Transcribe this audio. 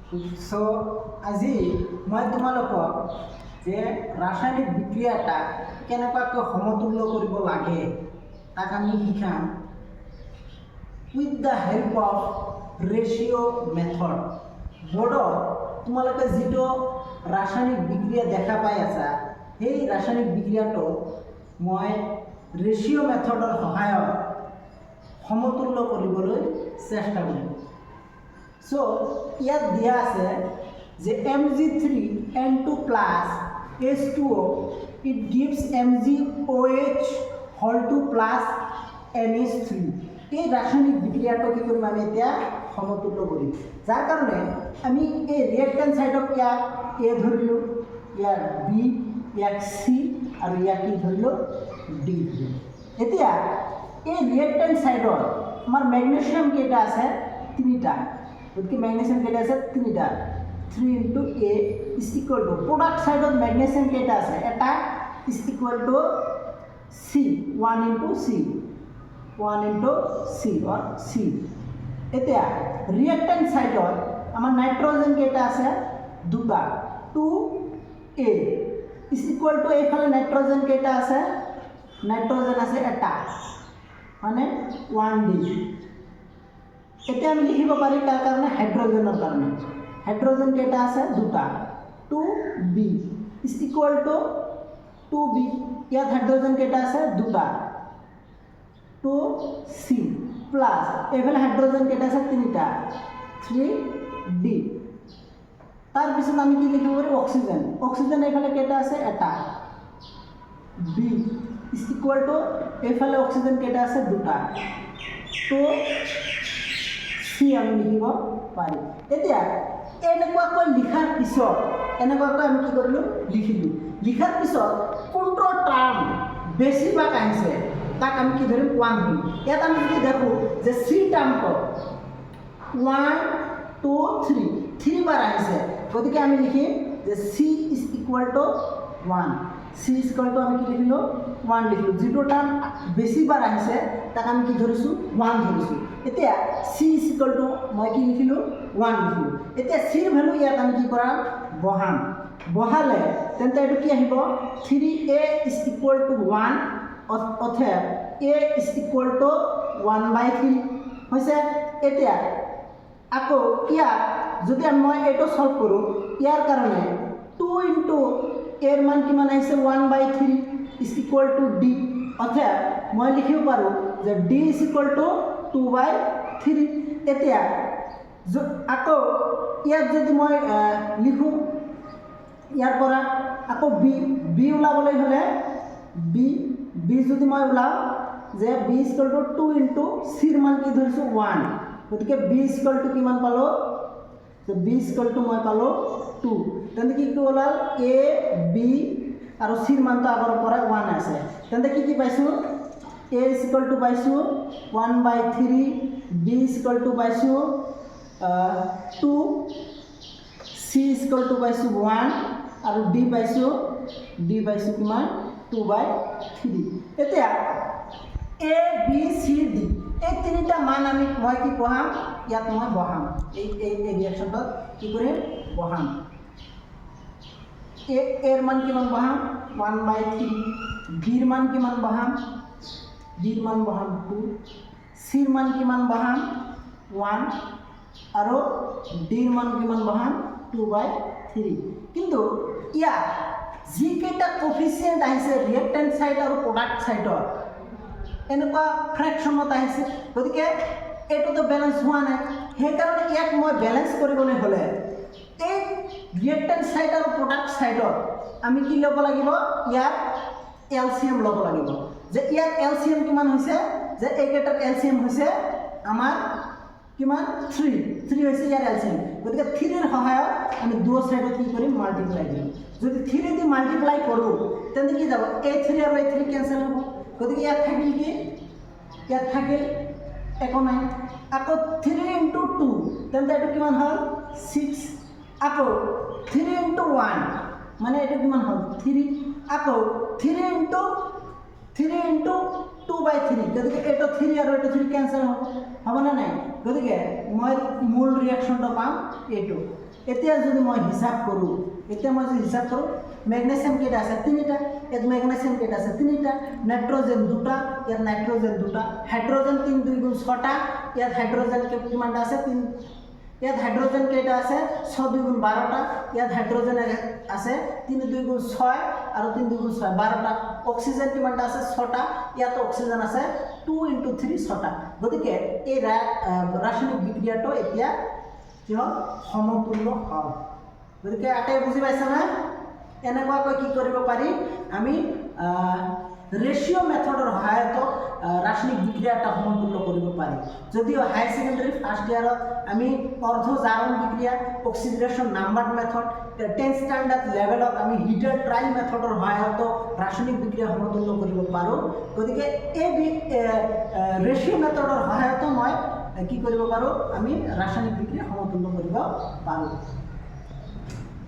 Friends, আজি মই তোমালোকক যে ৰাসায়নিক বিক্ৰিয়া এটা কেনেকুৱাকৈ সমতুল্য কৰিব লাগে তাক আমি শিকাম with the help of ratio' method. বৰ্ডত তোমালোকে যিটো ৰাসায়নিক বিক্ৰিয়া দেখা পাই আছা সেই ৰাসায়নিক বিক্ৰিয়াটো মই ৰেচিঅ' মেথডৰ সহায়ত সমতুল্য কৰিবলৈ চেষ্টা কৰিম। সো ইয়াত দিয়া আছে যে Mg3N2 plus H2O it gives MgOH whole 2 plus NH3। এই ৰাসায়নিক বিক্ৰিয়াটো কি কৰিম আমি এতিয়া সমতুল্য কৰিম, যাৰ কাৰণে আমি এই ৰিয়েক্টেন্ট সাইডক ইয়াক A ধৰিলোঁ, ইয়াৰ B, ইয়াক C আৰু ইয়াক কি ধৰিলোঁ D ধৰিলোঁ। এতিয়া এই ৰিয়েক্টেন্ট সাইডত আমাৰ মেগনেছিয়াম কেইটা আছে তিনিটা, গতিকে মেগনেছিয়াম কেইটা আছে তিনিটা, 3 into A is equal to product সাইডত মেগনেছিয়াম কেইটা আছে এটা is equal to C, 1 into C, 1 into C or C। এতিয়া ৰিয়েক্টেন্ট সাইডত আমাৰ নাইট্ৰজেন কেইটা আছে দুটা, 2A is equal to এইফালে নাইট্ৰজেন কেইটা আছে, নাইট্ৰজেন আছে এটা মানে 1D। এতিয়া আমি লিখিব পাৰি তাৰ কাৰণে হাইড্ৰজেনৰ কাৰণে, হাইড্ৰজেন কেইটা আছে দুটা, 2B is equal to 2B, ইয়াত হাইড্ৰজেন কেইটা আছে দুটা, 2C প্লাস এইফালে হাইড্ৰোজেন কেইটা আছে তিনিটা, 3D। তাৰপিছত আমি কি লিখিব পাৰি অক্সিজেন, অক্সিজেন এইফালে কেইটা আছে এটা, B is equal to এইফালে অক্সিজেন কেইটা আছে দুটা, 2C আমি লিখিব পাৰি। এতিয়া এনেকুৱাকৈ লিখাৰ পিছত এনেকুৱাকৈ আমি কি কৰিলোঁ লিখিলোঁ, লিখাৰ পিছত কোনটো টাৰ্ম বেছিভাগ আহিছে তাক আমি কি ধৰিম 1 ধৰিম। ইয়াত আমি যদি দেখোঁ যে C টাৰ্মটো 1 2 3 বাৰ আহিছে, গতিকে আমি লিখিম যে C is equal to 1, C is equal to আমি কি লিখিলোঁ 1 লিখিলোঁ। যিটো টাৰ্ম বেছিবাৰ আহিছে তাক আমি কি ধৰিছোঁ 1 ধৰিছোঁ। এতিয়া C is equal to মই কি লিখিলোঁ 1 লিখিলোঁ। এতিয়া C ৰ ভেলু ইয়াত আমি কি কৰাম বহাম, বহালে তেন্তে এইটো কি আহিব 3A is equal to 1 অৰ্থাৎ A is equal to 1/3 হৈছে। এতিয়া আকৌ ইয়াত যদি মই এইটো সলভ কৰোঁ ইয়াৰ কাৰণে 2 into A ৰ মান কিমান আহিছে 1/3 is equal to D, অৰ্থাৎ মই লিখিব পাৰোঁ যে D is equal to 2/3। এতিয়া আকৌ ইয়াত যদি মই লিখোঁ ইয়াৰ পৰা আকৌ B ওলাবলৈ হ'লে B যদি মই ওলাওঁ যে B is equal to 2 into C ৰ মান কি ধৰিছোঁ 1, গতিকে B is equal to কিমান পালোঁ যে B is equal to মই পালোঁ 2, তেন্তে কি ওলাল A B আৰু C ৰ মানটো আগৰ পৰা 1 আছে, তেন্তে কি পাইছোঁ A is equal to পাইছোঁ 1/3, B is equal to পাইছোঁ 2, C is equal to পাইছোঁ 1 আৰু D পাইছোঁ কিমান 2/3। এতিয়া A B C D এই তিনিটা মান মই কি বহাম ইয়াত মই বহাম, এই ৰিয়েকশ্যনটোত কি কৰিম বহাম। A ৰ মান কিমান বহাম 1/3, B ৰ মান কিমান বহাম 2, C ৰ মান কিমান বহাম 1 আৰু D ৰ মান কিমান বহাম 2/3। কিন্তু ইয়াত যিকেইটা কোফিচিয়েণ্ট আহিছে ৰিয়েক্টেন্ট সাইড আৰু প্ৰডাক্ট সাইডৰ এনেকুৱা ফ্ৰেকশ্যনত আহিছে, গতিকে এইটোতো বেলেঞ্চ হোৱা নাই। সেইকাৰণে ইয়াক মই বেলেঞ্চ কৰিবলৈ হ'লে এই ৰিয়েক্টেন্ট সাইড আৰু প্ৰডাক্ট সাইডত আমি কি ল'ব লাগিব ইয়াৰ এলচিএম ল'ব লাগিব, যে ইয়াৰ এলচিএম কিমান হৈছে যে এইকেইটাৰ এলচিএম হৈছে আমাৰ কিমান 3 হৈছে ইয়াৰ এলচিএম, গতিকে 3 ৰ সহায়ত আমি দুয়ো সাইডত কি কৰিম মাল্টিপ্লাই কৰিম। যদি 3 দি মাল্টিপ্লাই কৰোঁ তেন্তে কি যাব A3 আৰু A3 কেঞ্চেল হ'ব, গতিকে ইয়াত থাকিল কি ইয়াত থাকিল একো নাই। আকৌ 3 into 2 তেন্তে এইটো কিমান হ'ল 6, আকৌ 3 into 1 মানে এইটো কিমান হ'ল 3, আকৌ 3 into 2/3, গতিকে এইটো 3 আৰু এইটো 3 কেঞ্চেল হ'ব না নাই, গতিকে মই মূল ৰিয়েকশ্যনটো পাম এইটো। এতিয়া যদি মই হিচাপ কৰোঁ, এতিয়া মই যদি হিচাপ কৰোঁ, মেগনেছিয়াম কেইটা আছে? 3টা। ইয়াত মেগনেছিয়াম কেইটা আছে? 3টা। নাইট্ৰজেন 2টা, ইয়াত নাইট্ৰজেন 2টা। হাইড্ৰজেন 3 2 গুণ 6টা, ইয়াত হাইড্ৰজেন কিমানটা আছে? 3। ইয়াত হাইড্ৰজেন কেইটা আছে? 6 2 গুণ 12টা। ইয়াত হাইড্ৰজেন আছে 3 2 গুণ 6 আৰু 3 2 গুণ 6 12টা। অক্সিজেন কিমানটা আছে? 6টা। ইয়াত অক্সিজেন আছে 2 × 3 6টা। গতিকে এই ৰাসায়নিক বিক্ৰিয়াটো এতিয়া কি হ'ল? সমতুল্য হ'ল। গতিকে আটাই বুজি পাইছেনে? এনেকুৱাকৈ কি কৰিব পাৰি? আমি ৰেচিঅ' মেথডৰ সহায়ত ৰাসায়নিক বিক্ৰিয়া এটা সমতুল্য কৰিব পাৰি। যদিও হায়াৰ ছেকেণ্ডাৰী ফাৰ্ষ্ট ইয়াৰত আমি অৰ্ধ জাৰণ বিক্ৰিয়া, oxidation number method, 10th standard লেভেলত আমি হিটাৰ ট্ৰায়েল মেথডৰ সহায়ত ৰাসায়নিক বিক্ৰিয়া সমতুল্য কৰিব পাৰোঁ। গতিকে এই ৰেচিঅ' মেথডৰ সহায়ত মই কি কৰিব পাৰোঁ? আমি ৰাসায়নিক বিক্ৰিয়া সমতুল্য কৰিব পাৰোঁ।